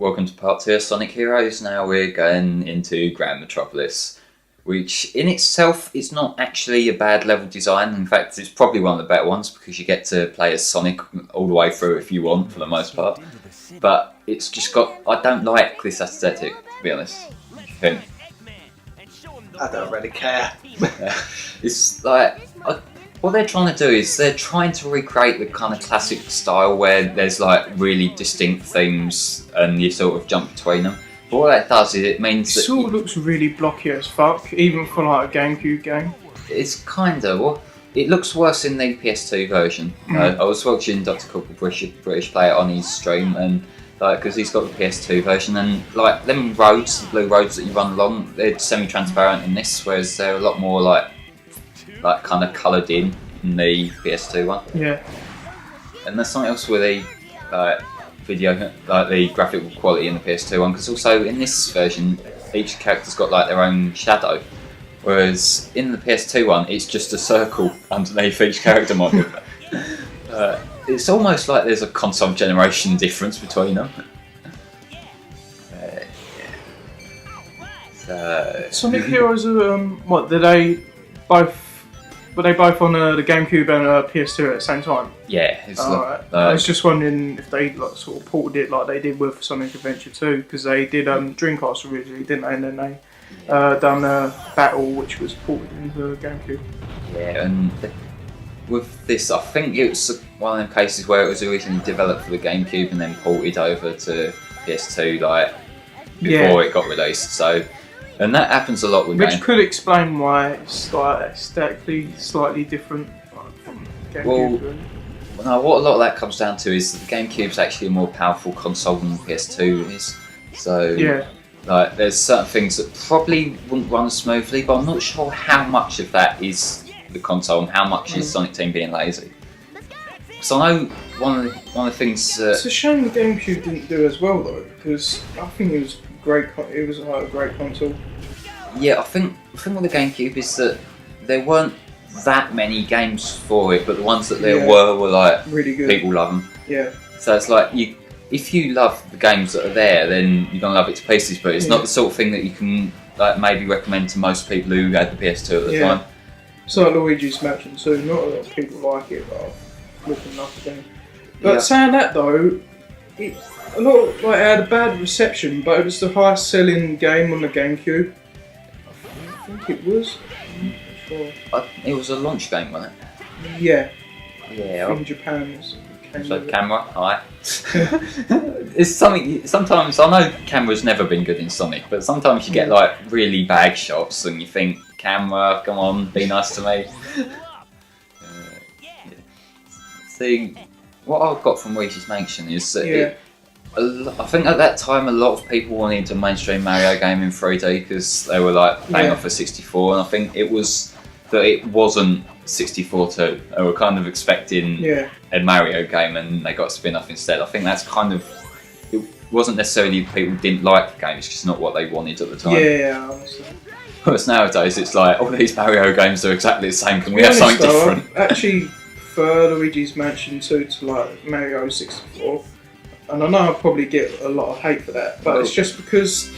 welcome to part 2 of Sonic Heroes. Now we're going into Grand Metropolis, which in itself is not actually a bad level design. In fact, it's probably one of the better ones because you get to play as Sonic all the way through if you want, for the most part. But it's just got... I don't like this aesthetic, to be honest. I don't really care. It's like... What they're trying to do is they're trying to recreate the kind of classic style where there's like really distinct themes and you sort of jump between them. But what that does is it means that... It sort of looks really blocky as fuck, even for like a GameCube game. It's kind of... Well, it looks worse in the PS2 version. I was watching Dr. Corporal British play it on his stream, and because he's got the PS2 version, and like them roads, the blue roads that you run along, they're semi-transparent in this, whereas they're a lot more like kind of coloured in the PS2 one. Yeah. And there's something else with the video, like the graphical quality in the PS2 one, because also in this version, each character's got like their own shadow, whereas in the PS2 one, it's just a circle underneath each character model. It's almost like there's a console generation difference between them. Sonic Heroes are what? Were they both on the GameCube and PS2 at the same time? Yeah. It's I was just wondering if they like sort of ported it like they did with Sonic Adventure 2, because they did Dreamcast originally, didn't they? And then they done Battle, which was ported into GameCube. Yeah, and with this, I think it was one of them cases where it was originally developed for the GameCube and then ported over to PS2 like before it got released. So. And that happens a lot with Which could explain why it's like aesthetically slightly different from GameCube. Well, no, what a lot of that comes down to is that the GameCube's actually a more powerful console than the PS2 is. So, like, there's certain things that probably wouldn't run smoothly, but I'm not sure how much of that is the console and how much is Sonic Team being lazy. So I know one of the things. It's a shame the GameCube didn't do as well though, because I think it was great. It was like a great console. Yeah, I think with the GameCube is that there weren't that many games for it, but the ones that there were like really good. People love them. Yeah. So it's like if you love the games that are there, then you're gonna love it to pieces. But it's not the sort of thing that you can like maybe recommend to most people who had the PS2 at the time. It's like Luigi's Mansion 2. Not a lot of people like it, but I'm looking up again. But saying that though, it had a bad reception, but it was the highest selling game on the GameCube. I think it was. I'm not sure. It was a launch game, wasn't it? Yeah. Yeah. In Japan. So camera, hi. It's something. Sometimes I know camera's never been good in Sonic, but sometimes you get like really bad shots, and you think, camera, come on, be nice to me. See, what I've got from Luigi's Mansion is that I think at that time a lot of people wanted a mainstream Mario game in 3D because they were like playing off a 64, and I think it was that it wasn't 64 too. They were kind of expecting a Mario game and they got a spin-off instead. I think that's kind of... It wasn't necessarily people didn't like the game, it's just not what they wanted at the time. Yeah, honestly. Whereas nowadays it's like, all these Mario games are exactly the same, can we have something different? I actually prefer Luigi's Mansion 2 to like Mario 64. And I know I'll probably get a lot of hate for that, but it's just because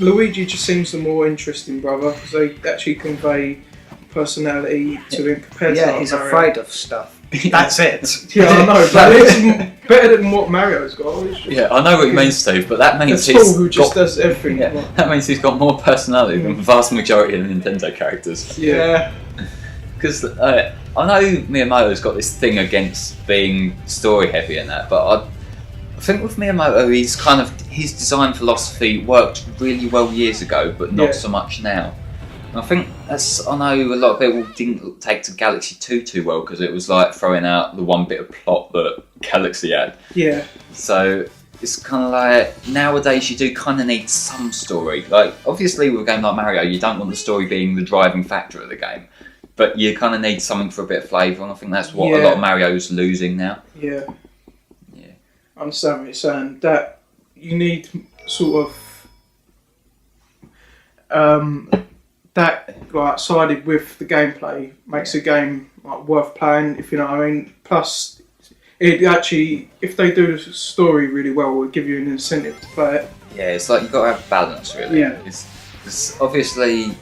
Luigi just seems the more interesting brother, because they actually convey personality to him compared to he's Mario. afraid of stuff. That's it. Yeah, I know, but it's better than what Mario's got. Yeah, I know what you mean, Steve, but that means he's Paul who just does everything. Yeah, that means he's got more personality than the vast majority of the Nintendo characters. Yeah. Because I know Miyamoto's got this thing against being story heavy and that, but I think with Miyamoto, his design philosophy worked really well years ago, but not so much now. And I think I know a lot of people didn't take to Galaxy 2 too well because it was like throwing out the one bit of plot that Galaxy had. Yeah. So it's kind of like nowadays you do kind of need some story. Like obviously with a game like Mario, you don't want the story being the driving factor of the game, but you kind of need something for a bit of flavour, and I think that's what a lot of Mario's losing now. Yeah. I understand what you're saying, that you need sort of that like sided with the gameplay makes a game like worth playing, if you know what I mean. Plus it actually, if they do the story really well, will give you an incentive to play it. Yeah, it's like you've got to have balance, really. Yeah. It's obviously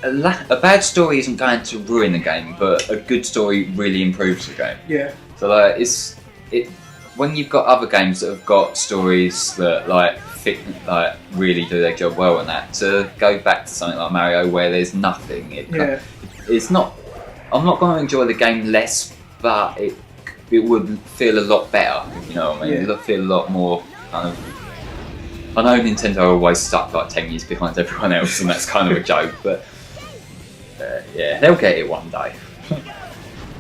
a bad story isn't going to ruin the game, but a good story really improves the game. Yeah. So like when you've got other games that have got stories that like fit, like really do their job well, and that to go back to something like Mario where there's nothing, it's not. I'm not going to enjoy the game less, but it would feel a lot better. If you know what I mean? Yeah. It would feel a lot more kind of. I know Nintendo are always stuck like 10 years behind everyone else, and that's kind of a joke, but yeah, they'll get it one day.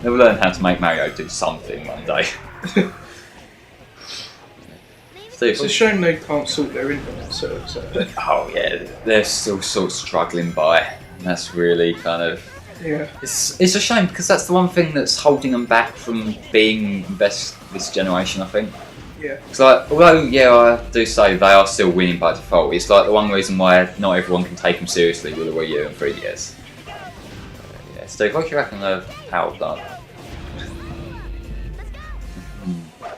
They'll learn how to make Mario do something one day. It's a shame they can't sort their internet service out. Oh yeah, they're still sort of struggling by. And that's really kind of. Yeah. It's a shame because that's the one thing that's holding them back from being best this generation, I think. Yeah. It's like, although I do say they are still winning by default, it's like the one reason why not everyone can take them seriously with the Wii U and 3DS. Yeah, Steve, what do you reckon of power plant?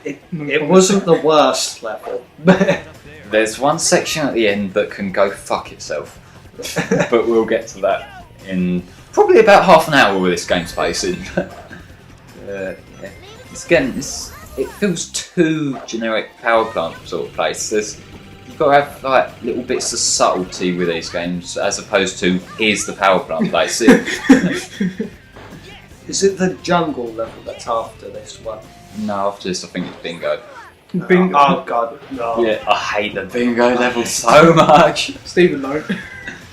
It wasn't the worst level. There's one section at the end that can go fuck itself, but we'll get to that in probably about half an hour with this game's pacing. Yeah. It feels too generic power plant sort of place. You've got to have like little bits of subtlety with these games, as opposed to here's the power plant place. Is it the jungle level that's after this one? No, after this I think it's bingo. Bingo. Oh god, no. Yeah, I hate the bingo level so much. Stephen, no.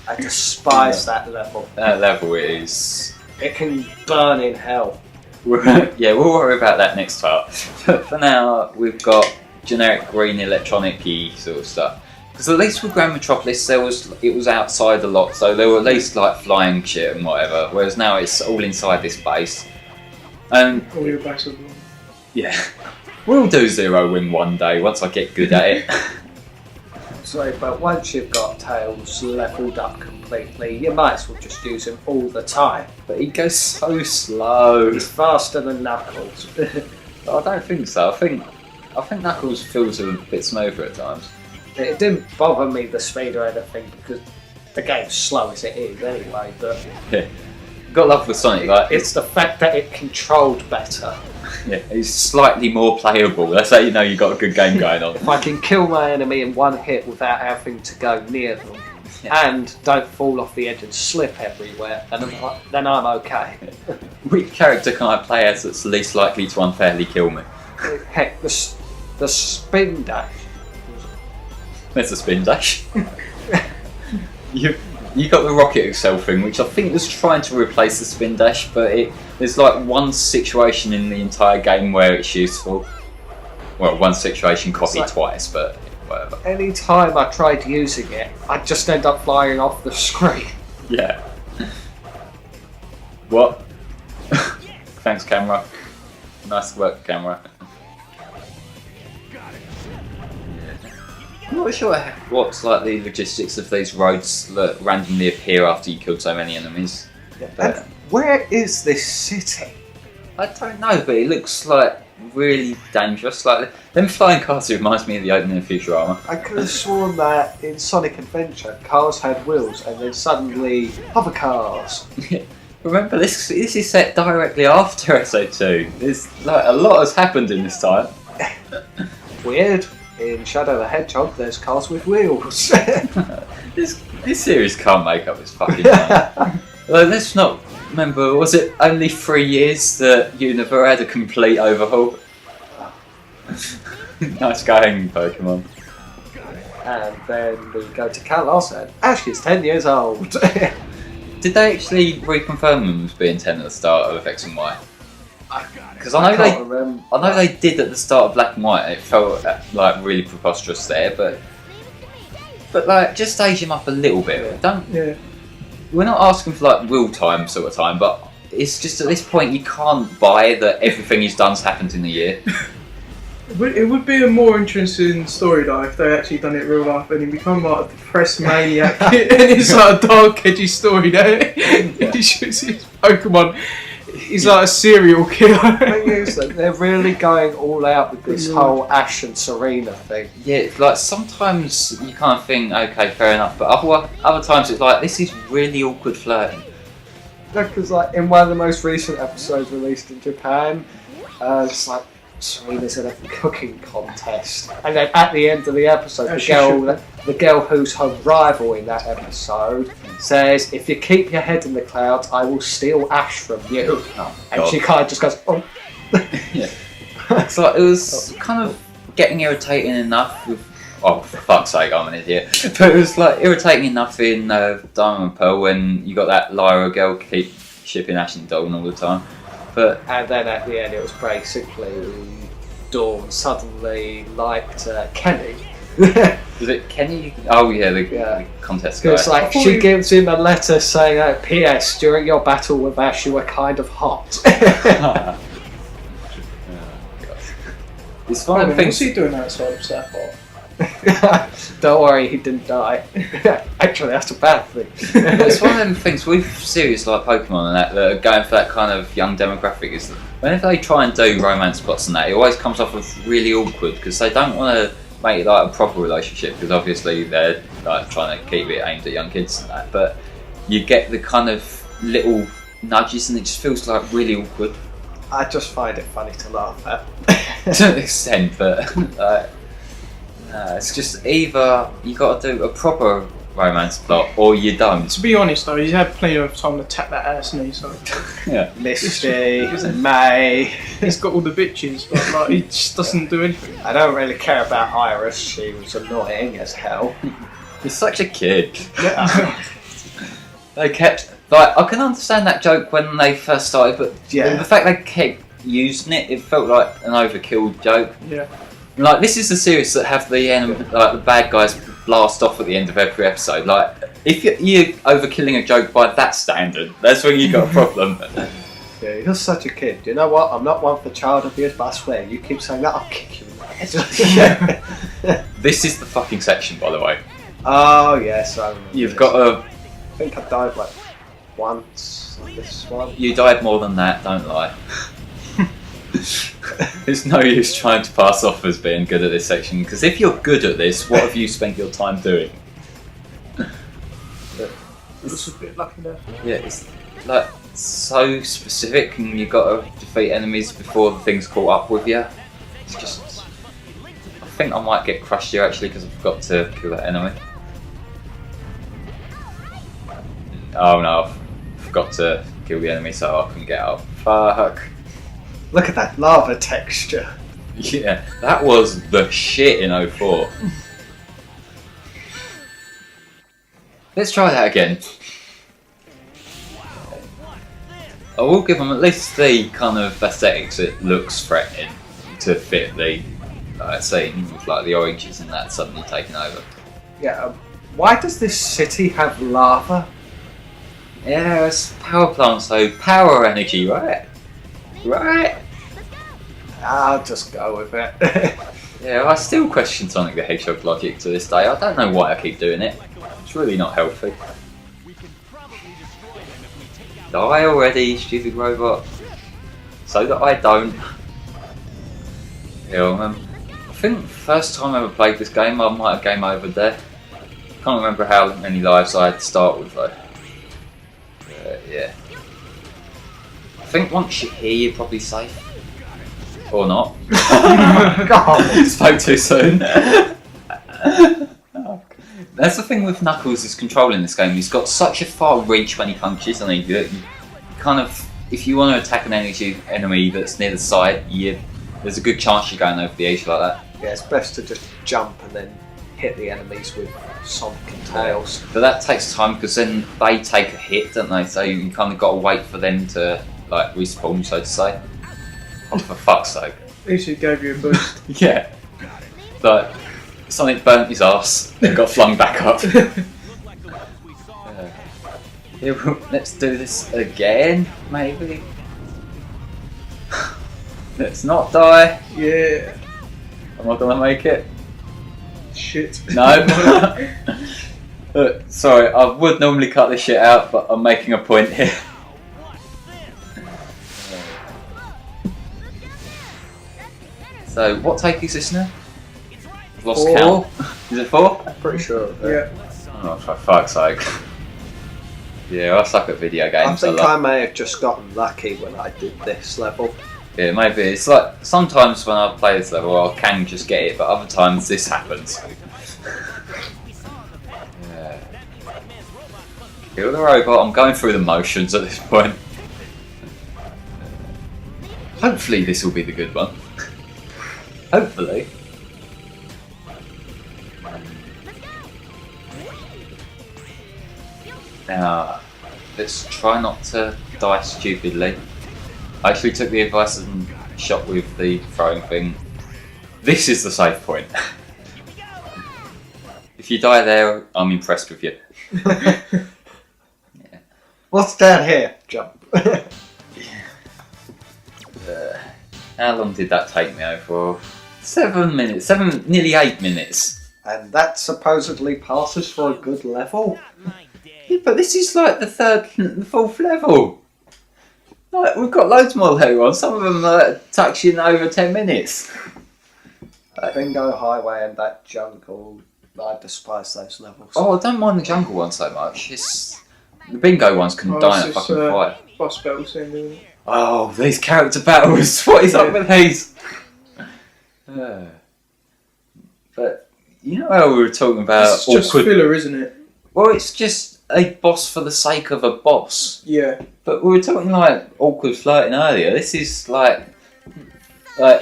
I despise that level. That level is. It can burn in hell. We'll worry about that next part. But for now, we've got generic green electronic-y sort of stuff. Because at least with Grand Metropolis, it was outside a lot, so there were at least like flying shit and whatever. Whereas now it's all inside this base. All your base of them. Yeah, we'll do Zero Win one day once I get good at it. Sorry, but once you've got Tails leveled up completely, you might as well just use him all the time. But he goes so slow. He's faster than Knuckles. I don't think so. I think Knuckles feels a bit smoother at times. It didn't bother me the speed or anything because the game's slow as it is anyway. But Yeah, got love with Sonic. Like it's the fact that it controlled better. Yeah, he's slightly more playable. That's how you know you've got a good game going on. If I can kill my enemy in one hit without having to go near them, and don't fall off the edge and slip everywhere, and then I'm okay. Which character can I play as that's least likely to unfairly kill me? Heck, the spin dash. There's a spin dash. You got the rocket excel thing, which I think was trying to replace the spin dash, but there's like one situation in the entire game where it's useful. Well, one situation copied twice, but whatever. Any time I tried using it, I'd just end up flying off the screen. Yeah. What? Thanks, camera. Nice work, camera. I'm not sure what's like the logistics of these roads that randomly appear after you killed so many enemies. And where is this city? I don't know, but it looks like really dangerous. Like them flying cars reminds me of the opening of Futurama. I could have sworn that in Sonic Adventure, cars had wheels, and then suddenly hover cars. Remember, this is set directly after Episode 2. There's like a lot has happened in this time. Weird. In Shadow the Hedgehog, there's cars with wheels. This series can't make up its fucking mind. Let's not remember, was it only 3 years that Unova had a complete overhaul? Nice going, Pokemon. And then we go to Kalos, and Ash is 10 years old. Did they actually reconfirm them as being 10 at the start of X and Y? Because I know they did at the start of Black and White. It felt like really preposterous there, but like just age him up a little bit. We're not asking for like real time sort of time, but it's just at this point you can't buy that everything he's done's happened in a year. It would be a more interesting story though if they actually done it real life and he become like a depressed maniac and it's like a dark, edgy story there. He shoots his Pokemon. He's like a serial killer. thing is that they're really going all out with this whole Ash and Serena thing. Yeah, like sometimes you kind of think, okay, fair enough, but other times it's like, this is really awkward flirting. Because like in one of the most recent episodes released in Japan, it's like Serena's in a cooking contest, and then at the end of the episode, the girl who's her rival in that episode says, "If you keep your head in the clouds, I will steal Ash from you." And she kind of just goes, "Oh." Yeah. It's like, it was kind of getting irritating enough with. Oh, for fuck's sake, I'm an idiot. But it was like irritating enough in Diamond and Pearl when you got that Lyra girl keep shipping Ash and Dawn all the time. But and then at the end, it was basically Dawn suddenly liked Kenny. was it Kenny? Oh yeah, the contest guy. It's like she gives him a letter saying, "P.S. During your battle with Ash, you were kind of hot." It's one of the things. What's he doing outside of Sapphire? Don't worry, he didn't die. Actually, that's a bad thing. It's one of them things with series like Pokemon and that are going for that kind of young demographic. Is that whenever they try and do romance plots and that, it always comes off as really awkward because they don't want to make it like a proper relationship because obviously they're like trying to keep it aimed at young kids and that. But you get the kind of little nudges and it just feels like really awkward. I just find it funny to laugh at. To an extent, but. It's just either you got to do a proper romance plot or you don't. To be honest though, he's had plenty of time to tap that ass, and so yeah. Misty, May. He's got all the bitches, but like he just doesn't do anything. I don't really care about Iris. She was annoying as hell. You're such a kid. Yeah. They kept like I can understand that joke when they first started, but the fact they kept using it felt like an overkill joke. Yeah. Like this is the series that have the like the bad guys blast off at the end of every episode. Like if you're overkilling a joke by that standard, that's when you got a problem. Yeah, you're such a kid. You know what? I'm not one for child abuse, but I swear, you keep saying that, I'll kick you in the head. This is the fucking section, by the way. Oh yes, I remember. You've got a. I think I died like once on this one. You died more than that. Don't lie. There's no use trying to pass off as being good at this section because if you're good at this, what have you spent your time doing? It's a bit lucky there. Yeah, it's like so specific, and you've got to defeat enemies before the things caught up with you. It's just, I think I might get crushed here actually because I forgot to kill that enemy. Oh no, I forgot to kill the enemy, so I couldn't get up. Fuck. Look at that lava texture. Yeah, that was the shit in 04. Let's try that again. I will give them at least the kind of aesthetics. It looks threatening to fit the scene with like the oranges and that suddenly taking over. Yeah. Why does this city have lava? Yeah, it's power plant, so power energy, right? Right? I'll just go with it. Yeah, I still question Sonic the Hedgehog logic to this day. I don't know why I keep doing it. It's really not healthy. Die already, stupid robot. So that I don't. Yeah, I think the first time I ever played this game, I might have game over there. Can't remember how many lives I had to start with though. Yeah. I think once you're here, you're probably safe. Or not. God. Spoke too soon. That's the thing with Knuckles' is controlling this game. He's got such a far reach when he punches, and you kind of, if you want to attack an enemy that's near the side, there's a good chance you're going over the edge like that. Yeah, it's best to just jump and then hit the enemies with Sonic and Tails. But that takes time because then they take a hit, don't they? So you kind of got to wait for them to like respawn, so to say. Oh, for fuck's sake. At least it gave you a boost. Yeah. But Sonic burnt his ass and got flung back up. Yeah, well, let's do this again, maybe. Let's not die. Yeah. Am I gonna make it? Shit. No. Look, sorry, I would normally cut this shit out, but I'm making a point here. So, what take is this now? I've lost 4. count. Is it 4? I'm pretty sure. Yeah. Oh, for fuck's sake. Yeah, I suck at video I games a think lot. I may have just gotten lucky when I did this level. Yeah, maybe. It's like, sometimes when I play this level, I can just get it, but other times this happens. Yeah. Kill the robot, I'm going through the motions at this point. Hopefully this will be the good one. Hopefully. Now, let's try not to die stupidly. I actually took the advice and shot with the throwing thing. This is the safe point. If you die there, I'm impressed with you. Yeah. What's down here? Jump. How long did that take me over? 7 minutes. Nearly 8 minutes. And that supposedly passes for a good level? Yeah, but this is like the 4th level. Like, we've got loads more later on. Some of them touch in over 10 minutes. Bingo Highway and that jungle, I despise those levels. Oh, I don't mind the jungle one so much. The bingo ones can die in a fucking fire. Boss battle scene, isn't it? Oh, these character battles. What is up with these? But you know how we were talking about It's just filler, isn't it? Well, it's just a boss for the sake of a boss. Yeah. But we were talking like awkward flirting earlier. This is like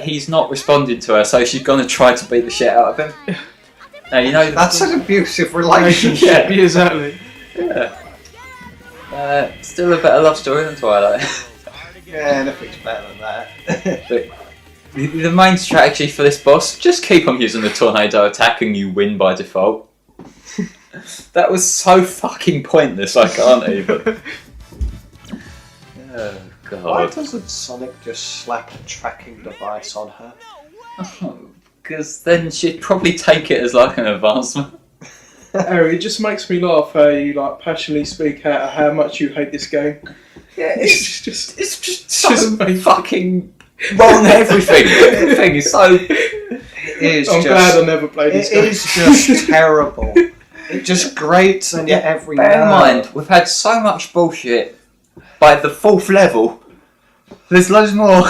he's not responding to her, so she's gonna try to beat the shit out of him. Now you know That's an abusive relationship. Yeah, exactly. Yeah. Still a better love story than Twilight. Yeah, anything's better than that. But the main strategy for this boss, just keep on using the tornado attack and you win by default. That was so fucking pointless, I can't even. Oh, God. Why doesn't Sonic just slap a tracking device on her? Because then she'd probably take it as like an advancement. Harry, it just makes me laugh how you like passionately speak out how much you hate this game. Yeah, It's just so fucking wrong everything. Everything is so... It is I'm glad I never played this It game. is just terrible. It just grates on your every Bear in nerve. mind, we've had so much bullshit by the 4th level. There's loads more.